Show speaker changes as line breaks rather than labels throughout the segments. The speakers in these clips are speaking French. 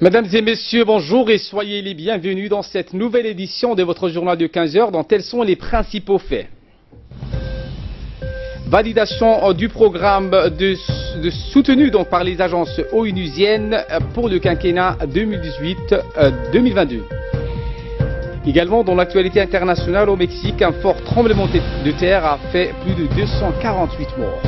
Mesdames et messieurs, bonjour et soyez les bienvenus dans cette nouvelle édition de votre journal de 15 heures dont tels sont les principaux faits. Validation du programme de soutenu donc par les agences onusiennes pour le quinquennat 2018-2022. Également dans l'actualité internationale au Mexique, un fort tremblement de terre a fait plus de 248 morts.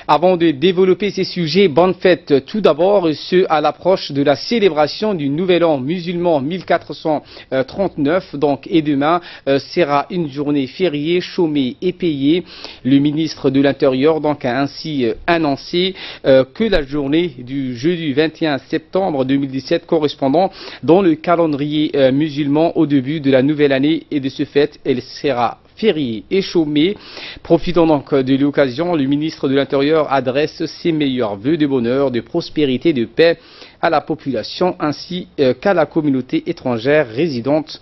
Avant de développer ces sujets, bonne fête tout d'abord, ce à l'approche de la célébration du nouvel an musulman 1439, donc et demain sera une journée fériée, chômée et payée. Le ministre de l'Intérieur donc a ainsi annoncé que la journée du jeudi 21 septembre 2017 correspondant dans le calendrier musulman au début de la nouvelle année et de ce fait elle sera férié et chômé. Profitant donc de l'occasion, le ministre de l'Intérieur adresse ses meilleurs vœux de bonheur, de prospérité, de paix à la population ainsi qu'à la communauté étrangère résidente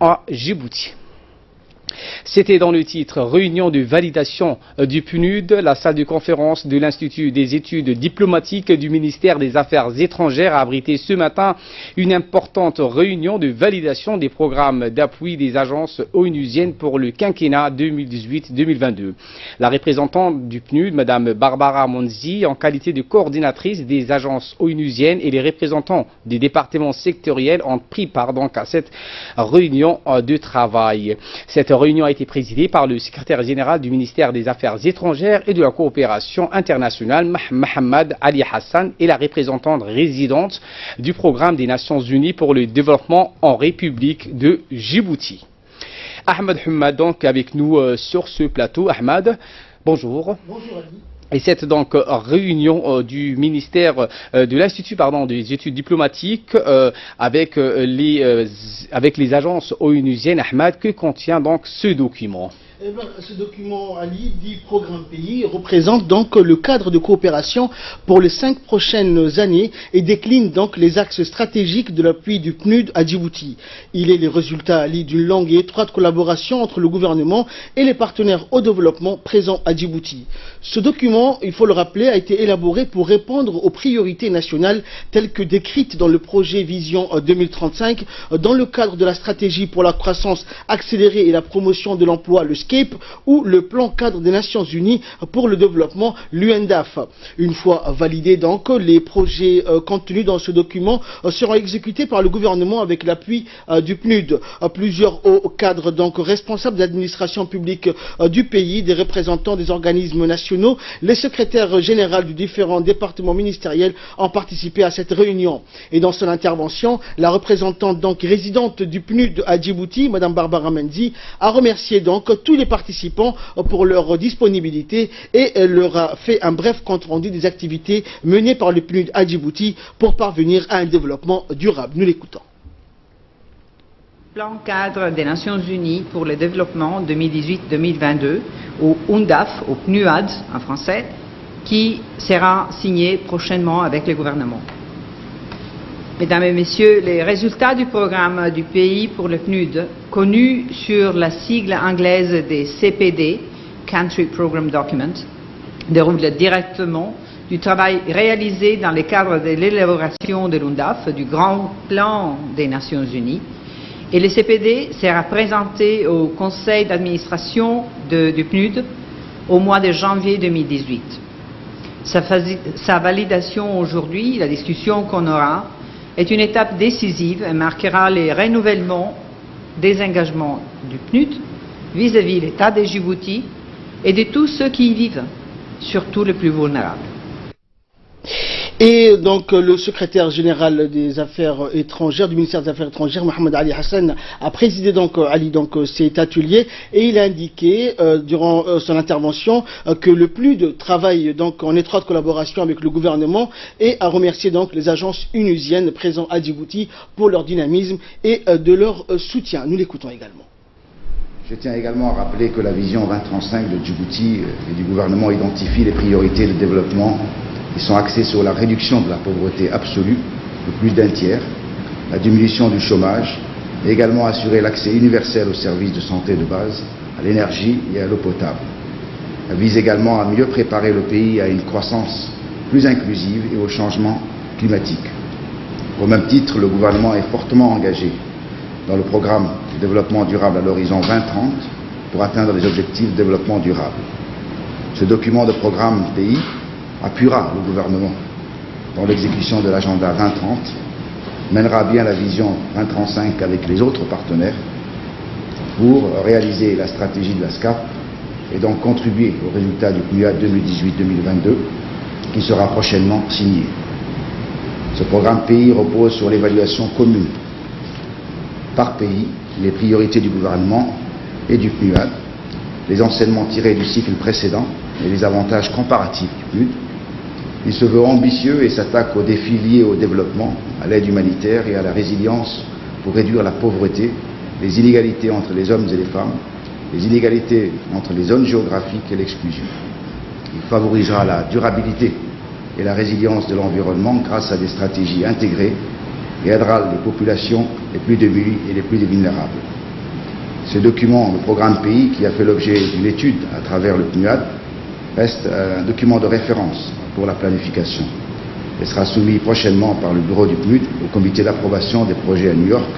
à Djibouti. C'était dans le titre réunion de validation du PNUD, la salle de conférence de l'Institut des études diplomatiques du ministère des Affaires étrangères a abrité ce matin une importante réunion de validation des programmes d'appui des agences onusiennes pour le quinquennat 2018-2022. La représentante du PNUD, Madame Barbara Monzi, en qualité de coordinatrice des agences onusiennes et les représentants des départements sectoriels ont pris part donc à cette réunion de travail. Cette réunion a été présidée par le secrétaire général du ministère des Affaires étrangères et de la coopération internationale, Mohamed Ali Hassan, et la représentante résidente du programme des Nations Unies pour le développement en République de Djibouti. Ahmed Hamad donc avec nous sur ce plateau. Ahmed, bonjour. Bonjour Ali. Et cette donc réunion du ministère de l'Institut des études diplomatiques avec les agences onusiennes, Ahmed, que contient donc ce document?
Eh bien, ce document, Ali, dit programme pays, représente donc le cadre de coopération pour les 5 prochaines années et décline donc les axes stratégiques de l'appui du PNUD à Djibouti. Il est le résultat, Ali, d'une longue et étroite collaboration entre le gouvernement et les partenaires au développement présents à Djibouti. Ce document, il faut le rappeler, a été élaboré pour répondre aux priorités nationales telles que décrites dans le projet Vision 2035, dans le cadre de la stratégie pour la croissance accélérée et la promotion de l'emploi, le SCAPE, ou le plan cadre des Nations Unies pour le développement, l'UNDAF. Une fois validés donc, les projets contenus dans ce document seront exécutés par le gouvernement avec l'appui du PNUD. Plusieurs hauts cadres donc responsables d'administration publique du pays, des représentants des organismes nationaux, les secrétaires généraux du différents départements ministériels ont participé à cette réunion. Et dans son intervention, la représentante donc résidente du PNUD à Djibouti, Madame Barbara Menzi, a remercié donc tous les participants pour leur disponibilité et leur a fait un bref compte-rendu des activités menées par le PNUD à Djibouti pour parvenir à un développement durable. Nous l'écoutons.
Plan cadre des Nations Unies pour le développement 2018-2022, ou UNDAF, ou PNUAD en français, qui sera signé prochainement avec le gouvernement. Mesdames et Messieurs, les résultats du programme du pays pour le PNUD, connu sur la sigle anglaise des CPD, Country Program Document, déroulent directement du travail réalisé dans le cadre de l'élaboration de l'UNDAF, du Grand Plan des Nations Unies, et le CPD sera présenté au Conseil d'administration du PNUD au mois de janvier 2018. Sa validation aujourd'hui, la discussion qu'on aura, est une étape décisive et marquera le renouvellement des engagements du PNUD vis-à-vis de l'État de Djibouti et de tous ceux qui y vivent, surtout les plus vulnérables.
Et donc le secrétaire général des Affaires étrangères, du ministère des Affaires étrangères, Mohamed Ali Hassan, a présidé donc cet atelier et il a indiqué durant son intervention que le PNUD travaille donc en étroite collaboration avec le gouvernement et a remercié donc les agences onusiennes présentes à Djibouti pour leur dynamisme et de leur soutien. Nous l'écoutons également.
Je tiens également à rappeler que la vision 2035 de Djibouti et du gouvernement identifie les priorités de développement qui sont axés sur la réduction de la pauvreté absolue de plus d'un tiers, la diminution du chômage et également assurer l'accès universel aux services de santé de base, à l'énergie et à l'eau potable. Elle vise également à mieux préparer le pays à une croissance plus inclusive et au changement climatique. Au même titre, le gouvernement est fortement engagé dans le programme de développement durable à l'horizon 2030 pour atteindre les objectifs de développement durable. Ce document de programme pays appuiera le gouvernement dans l'exécution de l'agenda 2030, mènera à bien la vision 2035 avec les autres partenaires pour réaliser la stratégie de la SCAP et donc contribuer aux résultats du PNUAD 2018-2022 qui sera prochainement signé. Ce programme pays repose sur l'évaluation commune par pays, les priorités du gouvernement et du PNUAD, les enseignements tirés du cycle précédent et les avantages comparatifs du PNUD. Il se veut ambitieux et s'attaque aux défis liés au développement, à l'aide humanitaire et à la résilience pour réduire la pauvreté, les inégalités entre les hommes et les femmes, les inégalités entre les zones géographiques et l'exclusion. Il favorisera la durabilité et la résilience de l'environnement grâce à des stratégies intégrées et aidera les populations les plus démunies et les plus vulnérables. Ce document, le programme pays, qui a fait l'objet d'une étude à travers le PNUAD, reste un document de référence pour la planification et sera soumis prochainement par le bureau du PNUD au comité d'approbation des projets à New York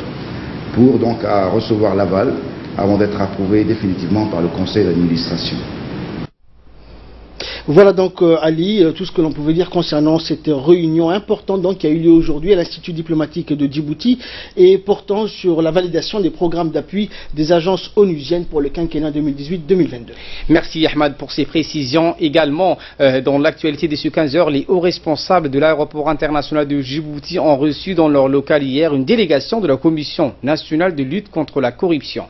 pour donc à recevoir l'aval avant d'être approuvé définitivement par le conseil d'administration.
Voilà donc Ali, tout ce que l'on pouvait dire concernant cette réunion importante donc, qui a eu lieu aujourd'hui à l'Institut diplomatique de Djibouti et portant sur la validation des programmes d'appui des agences onusiennes pour le quinquennat 2018-2022.
Merci Ahmad pour ces précisions. Également, dans l'actualité de ce 15h, les hauts responsables de l'aéroport international de Djibouti ont reçu dans leur local hier une délégation de la Commission nationale de lutte contre la corruption.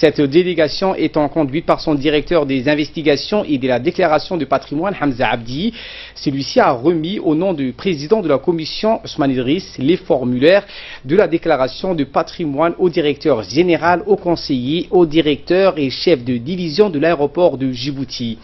Cette délégation étant conduite par son directeur des investigations et de la déclaration de patrimoine, Hamza Abdi. Celui-ci a remis au nom du président de la commission, Ousmane Idriss, les formulaires de la déclaration de patrimoine au directeur général, aux conseillers, aux directeurs et chefs de division de l'aéroport de Djibouti.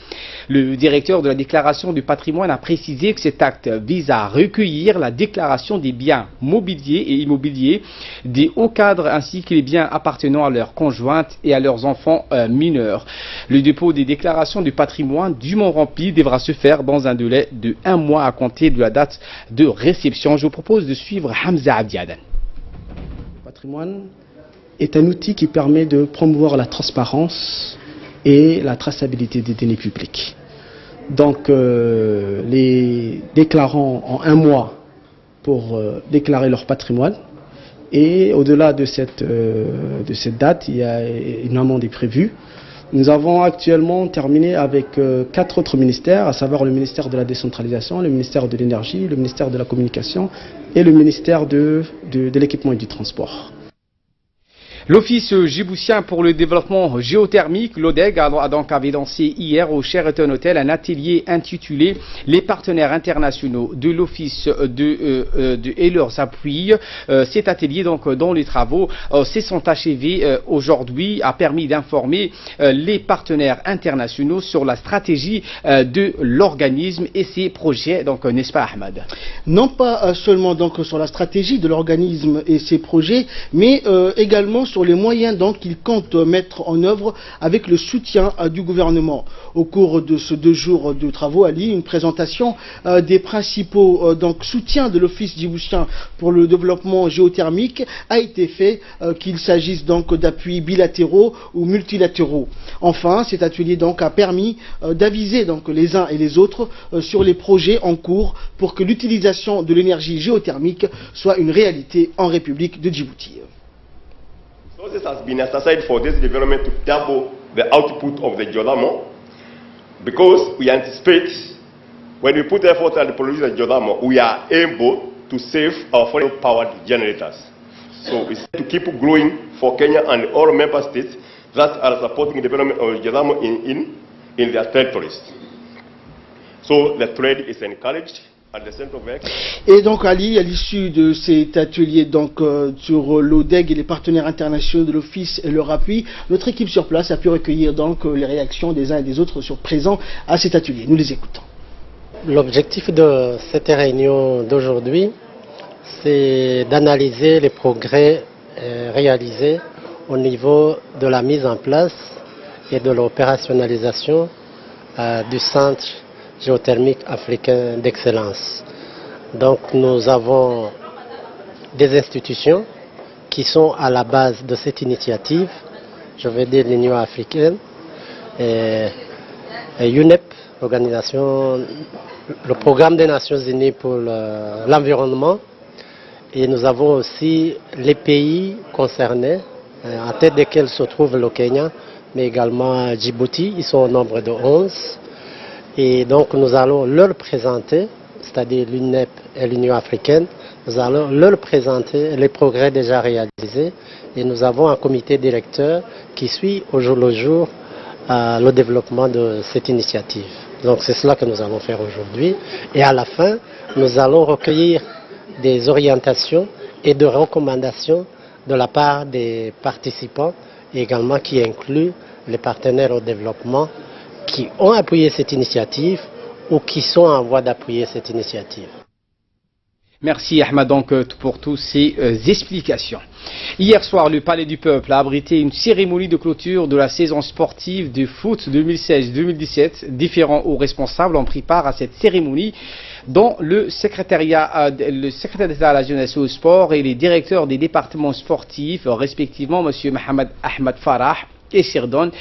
Le directeur de la déclaration de patrimoine a précisé que cet acte vise à recueillir la déclaration des biens mobiliers et immobiliers des hauts cadres ainsi que les biens appartenant à leurs conjointes et à leurs enfants mineurs. Le dépôt des déclarations de patrimoine dûment rempli devra se faire dans un délai de 1 mois à compter de la date de réception. Je vous propose de suivre Hamza Abdiadan.
Le patrimoine est un outil qui permet de promouvoir la transparence et la traçabilité des deniers publics. Donc les déclarants ont 1 mois pour déclarer leur patrimoine. Et au-delà de cette date, il y a une amende prévue. Nous avons actuellement terminé avec 4 autres ministères, à savoir le ministère de la décentralisation, le ministère de l'énergie, le ministère de la communication et le ministère de l'équipement et du transport.
L'Office djiboutien pour le développement géothermique, l'ODEG, a donc lancé hier au Sheraton Hotel un atelier intitulé « Les partenaires internationaux de l'Office et leurs appuis ». Cet atelier, donc, dont les travaux se sont achevés aujourd'hui, a permis d'informer les partenaires internationaux sur la stratégie de l'organisme et ses projets. Donc, n'est-ce pas, Ahmad?
Non pas seulement donc, sur la stratégie de l'organisme et ses projets, mais également sur les moyens qu'il compte mettre en œuvre avec le soutien du gouvernement. Au cours de ces 2 jours de travaux, Ali, une présentation des principaux soutiens de l'Office djiboutien pour le développement géothermique a été fait, qu'il s'agisse d'appuis bilatéraux ou multilatéraux. Enfin, cet atelier a permis d'aviser les uns et les autres sur les projets en cours pour que l'utilisation de l'énergie géothermique soit une réalité en République de Djibouti.
This has been exercised for this development to double the output of the geothermal because we anticipate when we put effort at the production of geothermal, we are able to save our foreign powered generators. So it's to keep growing for Kenya and all member states that are supporting the development of geothermal in their territories. So the trade is encouraged.
Et donc Ali, à l'issue de cet atelier sur l'ODEG et les partenaires internationaux de l'Office et leur appui, notre équipe sur place a pu recueillir les réactions des uns et des autres présents à cet atelier. Nous les écoutons.
L'objectif de cette réunion d'aujourd'hui, c'est d'analyser les progrès réalisés au niveau de la mise en place et de l'opérationnalisation du Centre géothermique africain d'excellence. Donc nous avons des institutions qui sont à la base de cette initiative, je veux dire l'Union africaine, et UNEP, le programme des Nations Unies pour l'environnement, et nous avons aussi les pays concernés, en tête desquels se trouve le Kenya, mais également Djibouti, ils sont au nombre de 11. Et donc nous allons leur présenter, c'est-à-dire l'UNEP et l'Union africaine, nous allons leur présenter les progrès déjà réalisés et nous avons un comité directeur qui suit au jour le jour le développement de cette initiative. Donc c'est cela que nous allons faire aujourd'hui et à la fin nous allons recueillir des orientations et de recommandations de la part des participants et également qui incluent les partenaires au développement qui ont appuyé cette initiative ou qui sont en voie d'appuyer cette initiative.
Merci Ahmed donc pour toutes ces explications. Hier soir, le Palais du Peuple a abrité une cérémonie de clôture de la saison sportive de foot 2016-2017. Différents hauts responsables ont pris part à cette cérémonie, dont le secrétaire d'État à la jeunesse et au sport et les directeurs des départements sportifs, respectivement M. Mohamed Ahmed Farah et Sirdon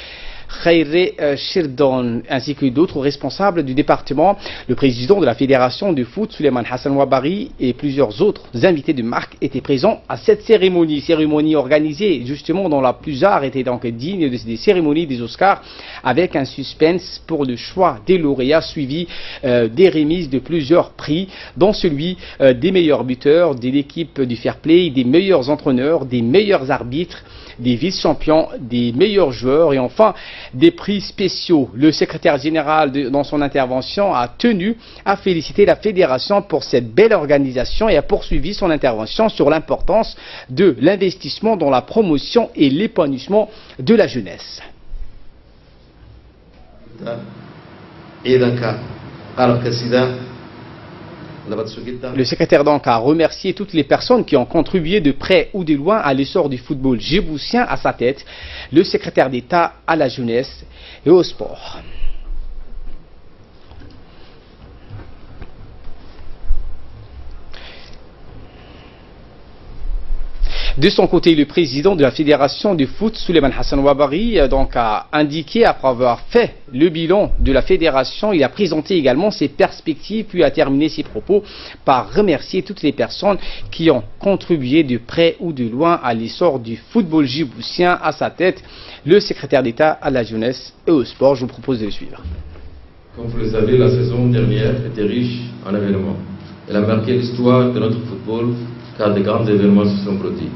Khairé Shirdon, ainsi que d'autres responsables du département, le président de la fédération de foot, Suleiman Hassan Ouabari, et plusieurs autres invités de marque étaient présents à cette cérémonie organisée justement dont la plupart étaient donc dignes des cérémonies des Oscars, avec un suspense pour le choix des lauréats suivi des remises de plusieurs prix, dont celui des meilleurs buteurs, de l'équipe du fair play, des meilleurs entraîneurs, des meilleurs arbitres, des vice-champions, des meilleurs joueurs et enfin des prix spéciaux. Le secrétaire général, dans son intervention, a tenu à féliciter la fédération pour cette belle organisation et a poursuivi son intervention sur l'importance de l'investissement dans la promotion et l'épanouissement de la jeunesse. Le secrétaire donc a remercié toutes les personnes qui ont contribué de près ou de loin à l'essor du football djiboutien. À sa tête, le secrétaire d'État à la jeunesse et au sport. De son côté, le président de la fédération de foot, Suleiman Hassan Ouabari, donc a indiqué, après avoir fait le bilan de la fédération, il a présenté également ses perspectives, puis a terminé ses propos par remercier toutes les personnes qui ont contribué de près ou de loin à l'essor du football djiboutien. À sa tête, le secrétaire d'État à la jeunesse et au sport. Je vous propose de le suivre.
Comme vous le savez, la saison dernière était riche en événements. Elle a marqué l'histoire de notre football car de grands événements se sont produits.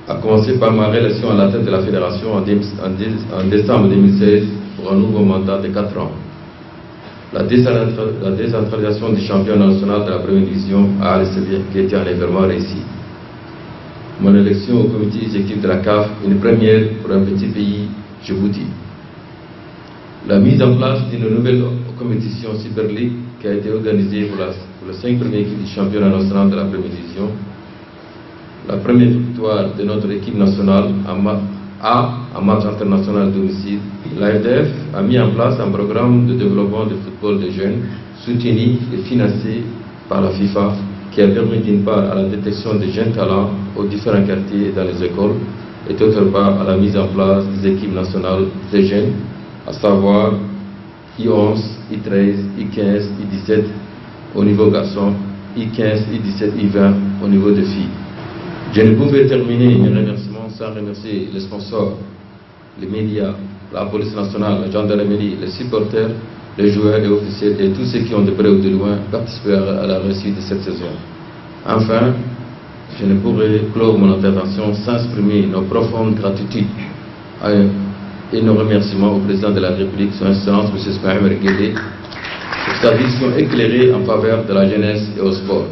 A commencer par ma réélection à la tête de la fédération en décembre 2016 pour un nouveau mandat de 4 ans. La décentralisation du championnat national de la première division à Al-Séville qui était un événement réussi. Mon élection au comité exécutif de la CAF, une première pour un petit pays, Djibouti. La mise en place d'une nouvelle compétition Super League qui a été organisée pour les 5 premières équipes du championnat national de la première division. La première victoire de notre équipe nationale en match international à domicile. L'AFDF a mis en place un programme de développement de football des jeunes, soutenu et financé par la FIFA, qui a permis d'une part à la détection des jeunes talents aux différents quartiers dans les écoles, et d'autre part à la mise en place des équipes nationales des jeunes, à savoir I11, I13, I15, I17 au niveau garçon, I15, I17, I20 au niveau des filles. Je ne pouvais terminer mes remerciements sans remercier les sponsors, les médias, la police nationale, la gendarmerie, les supporters, les joueurs et officiels et tous ceux qui ont de près ou de loin participé à la réussite de cette saison. Enfin, je ne pourrais clore mon intervention sans exprimer nos profondes gratitudes et nos remerciements au président de la République, son Excellence M. Ismaël Merguele, pour sa vision éclairée en faveur de la jeunesse et au sport.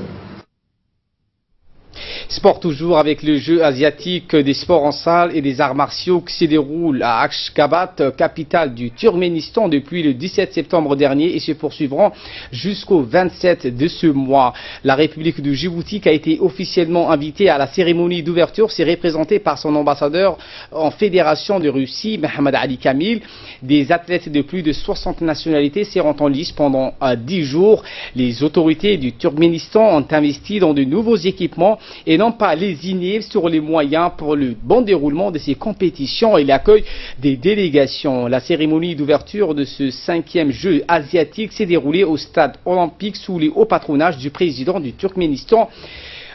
Sport toujours avec le jeu asiatique des sports en salle et des arts martiaux qui se déroule à Ashgabat, capitale du Turkménistan, depuis le 17 septembre dernier et se poursuivront jusqu'au 27 de ce mois. La République de Djibouti, qui a été officiellement invitée à la cérémonie d'ouverture, s'est représentée par son ambassadeur en Fédération de Russie, Mohamed Ali Kamil. Des athlètes de plus de 60 nationalités seront en lice pendant 10 jours. Les autorités du Turkménistan ont investi dans de nouveaux équipements et n'ont pas lésiné sur les moyens pour le bon déroulement de ces compétitions et l'accueil des délégations. La cérémonie d'ouverture de ce 5e jeu asiatique s'est déroulée au stade olympique sous les hauts patronages du président du Turkménistan,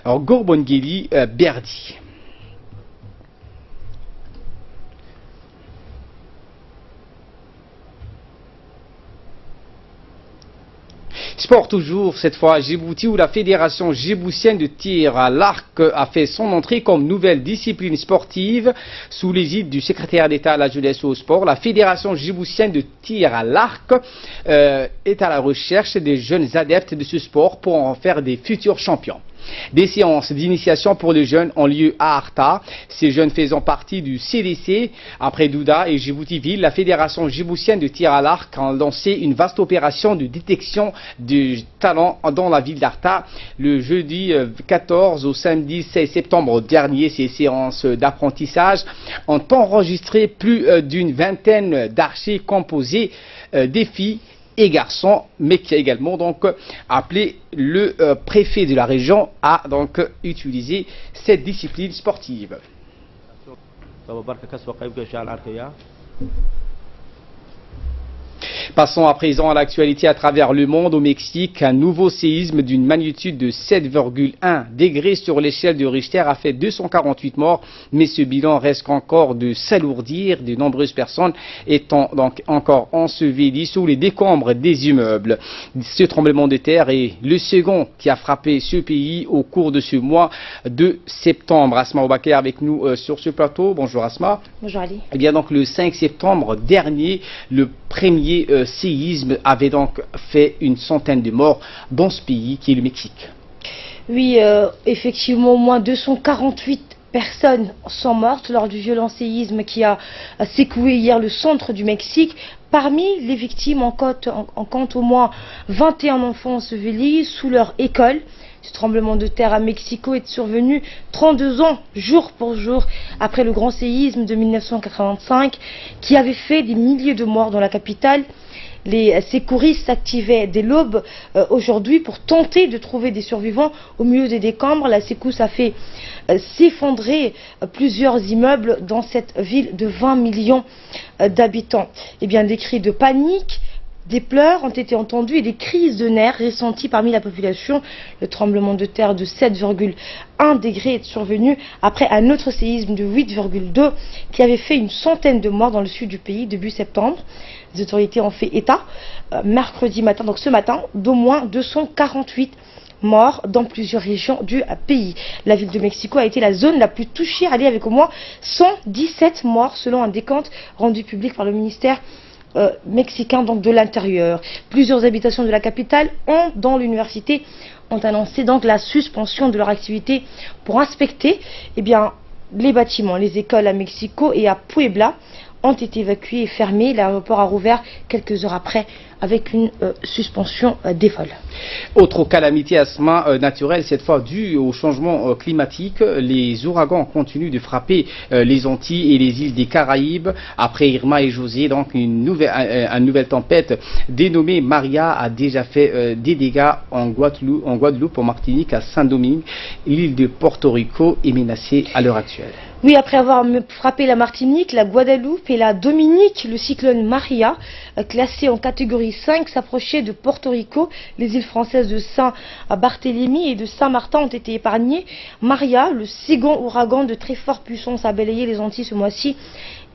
Gurbanguly Berdi. Sport toujours, cette fois à Djibouti, où la Fédération djiboutienne de tir à l'arc a fait son entrée comme nouvelle discipline sportive sous l'égide du secrétaire d'État à la jeunesse et au sport. La Fédération djiboutienne de tir à l'arc est à la recherche des jeunes adeptes de ce sport pour en faire des futurs champions. Des séances d'initiation pour les jeunes ont lieu à Arta. Ces jeunes faisant partie du CDC, après Douda et Djibouti-Ville, la Fédération djiboutienne de tir à l'arc a lancé une vaste opération de détection de talents dans la ville d'Arta. Le jeudi 14 au samedi 16 septembre dernier, ces séances d'apprentissage ont enregistré plus d'une vingtaine d'archers composés des filles et garçons, mais qui a également donc appelé le préfet de la région à donc utiliser cette discipline sportive. Passons à présent à l'actualité à travers le monde. Au Mexique, un nouveau séisme d'une magnitude de 7,1 degrés sur l'échelle de Richter a fait 248 morts, mais ce bilan reste encore de s'alourdir, de nombreuses personnes étant donc encore ensevelies sous les décombres des immeubles. Ce tremblement de terre est le second qui a frappé ce pays au cours de ce mois de septembre. Asma Oubaké avec nous sur ce plateau. Bonjour Asma.
Bonjour Ali.
Eh bien donc le 5 septembre dernier, le premier séisme avait donc fait une centaine de morts dans ce pays qui est le Mexique.
Oui, effectivement, au moins 248 personnes sont mortes lors du violent séisme qui a secoué hier le centre du Mexique. Parmi les victimes, on compte au moins 21 enfants ensevelis sous leur école. Ce tremblement de terre à Mexico est survenu 32 ans, jour pour jour, après le grand séisme de 1985 qui avait fait des milliers de morts dans la capitale. Les secouristes s'activaient dès l'aube aujourd'hui pour tenter de trouver des survivants au milieu des décombres. La secousse a fait s'effondrer plusieurs immeubles dans cette ville de 20 millions d'habitants. Eh bien, des cris de panique, des pleurs ont été entendus et des crises de nerfs ressentis parmi la population. Le tremblement de terre de 7,1 degrés est survenu après un autre séisme de 8,2 qui avait fait une centaine de morts dans le sud du pays début septembre. Les autorités ont fait état mercredi matin, donc ce matin, d'au moins 248 morts dans plusieurs régions du pays. La ville de Mexico a été la zone la plus touchée, allée avec au moins 117 morts selon un décompte rendu public par le ministère mexicain donc de l'intérieur. Plusieurs habitations de la capitale dans l'université ont annoncé donc la suspension de leur activité pour inspecter les bâtiments. Les écoles à Mexico et à Puebla ont été évacuées et fermées. L'aéroport a rouvert quelques heures après avec une suspension des vols.
Autre calamité Asma naturelle, cette fois due au changement climatique. Les ouragans continuent de frapper les Antilles et les îles des Caraïbes. Après Irma et José, donc une nouvelle tempête dénommée Maria a déjà fait des dégâts en Guadeloupe, en Martinique, à Saint-Domingue. L'île de Porto Rico est menacée à l'heure actuelle.
Oui, après avoir frappé la Martinique, la Guadeloupe et la Dominique, le cyclone Maria, classé en catégorie 5, s'approchait de Porto Rico. Les îles françaises de Saint-Barthélemy et de Saint-Martin ont été épargnées. Maria, le second ouragan de très forte puissance, a balayé les Antilles ce mois-ci.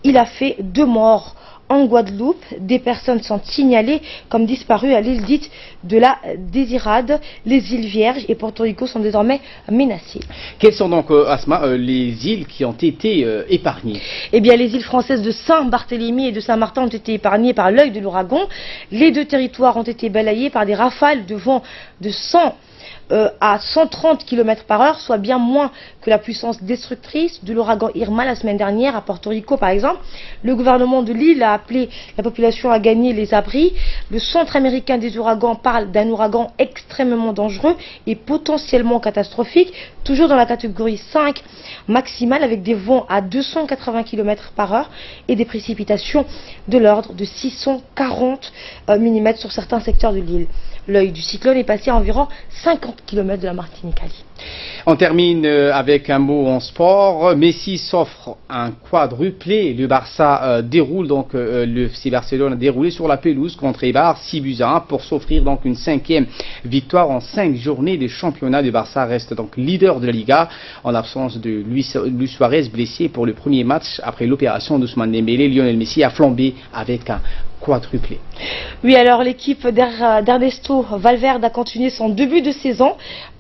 Il a fait 2 morts En Guadeloupe, des personnes sont signalées comme disparues à l'île dite de la Désirade. Les îles Vierges et Porto Rico sont désormais menacées.
Quelles sont donc, Asma, les îles qui ont été épargnées?
Eh bien, les îles françaises de Saint-Barthélemy et de Saint-Martin ont été épargnées par l'œil de l'ouragan. Les deux territoires ont été balayés par des rafales de vent de 100 à 130 km/h, soit bien moins que la puissance destructrice de l'ouragan Irma la semaine dernière à Porto Rico par exemple. Le gouvernement de l'île a appelé la population à gagner les abris. Le Centre américain des ouragans parle d'un ouragan extrêmement dangereux et potentiellement catastrophique, toujours dans la catégorie 5 maximale avec des vents à 280 km/h et des précipitations de l'ordre de 640 mm sur certains secteurs de l'île. L'œil du cyclone est passé à environ 50 km de la Martinique.
On termine avec un mot en sport. Messi s'offre un quadruplé. Le Barça déroule donc le FC Barcelone a déroulé sur la pelouse contre Eibar 6-1 pour s'offrir donc une 5e victoire en 5 journées de championnat. Le Barça reste donc leader de la Liga en absence de Luis Suarez blessé pour le premier match après l'opération d'Ousmane Dembélé. Lionel Messi a flambé avec un quadruplé.
Oui, alors l'équipe d'Ernesto Valverde a continué son début de saison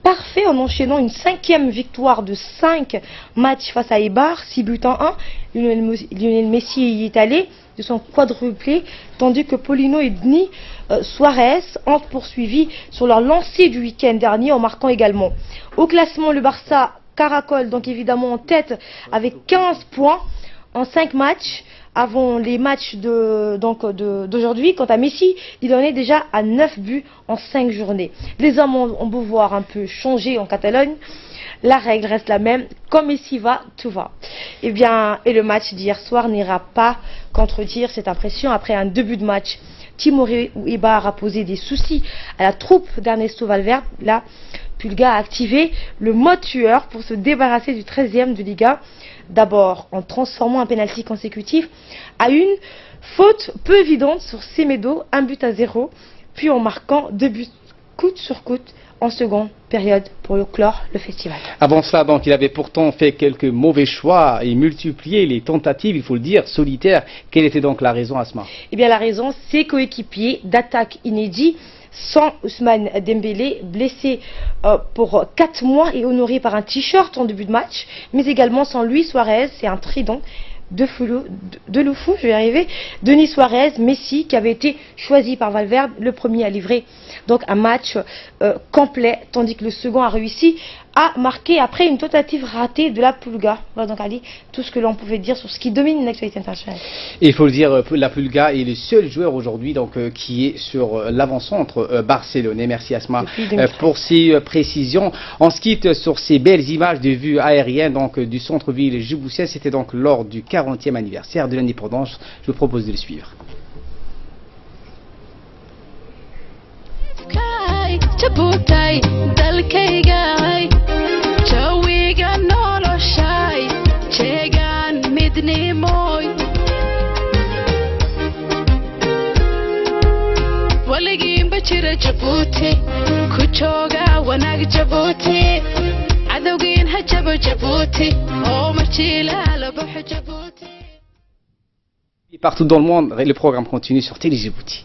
parfait en enchaînant une 5e victoire de 5 matchs face à Eibar, 6-1. Lionel Messi y est allé de son quadruplé, tandis que Paulino et Denis Suarez ont poursuivi sur leur lancée du week-end dernier en marquant également. Au classement, le Barça caracole donc évidemment en tête avec 15 points en 5 matchs. Avant les matchs d'aujourd'hui, quant à Messi, il en est déjà à 9 buts en 5 journées. Les hommes ont beau voir un peu changer en Catalogne, la règle reste la même, quand Messi va, tout va. Et le match d'hier soir n'ira pas contredire cette impression. Après un début de match timoré où Eibar a posé des soucis à la troupe d'Ernesto Valverde, la Pulga a activé le mode tueur pour se débarrasser du 13e de Liga. D'abord en transformant un pénalty consécutif à une faute peu évidente sur Semedo, 1-0, puis en marquant 2 buts coûte sur coûte en seconde période pour clore le festival.
Avant cela, donc, il avait pourtant fait quelques mauvais choix et multiplié les tentatives, il faut le dire, solitaires. Quelle était donc la raison, Asma? Eh
bien, la raison, c'est coéquipier d'attaque inédit. Sans Ousmane Dembélé, blessé pour 4 mois et honoré par un t-shirt en début de match, mais également sans Luis Suarez, c'est un trident de Loufou, je vais y arriver, Denis Suarez, Messi, qui avait été choisi par Valverde, le premier à livrer donc un match complet, tandis que le second a réussi à marquer après une tentative ratée de la Pulga. Voilà donc Ali, tout ce que l'on pouvait dire sur ce qui domine l'actualité internationale.
Et il faut le dire, la Pulga est le seul joueur aujourd'hui donc qui est sur l'avant-centre barcelonais. Merci Asma pour ces précisions. On se quitte sur ces belles images de vue aérienne donc du centre-ville djiboutien. C'était donc lors du 40e anniversaire de l'indépendance. Je vous propose de le suivre.
Djibouti, Kuchoga, Wanag Djibouti, Adogin Hajab Djibouti, Oh Machila, Labuh Djibouti.
Partout dans le monde, le programme continue sur Télé Djibouti.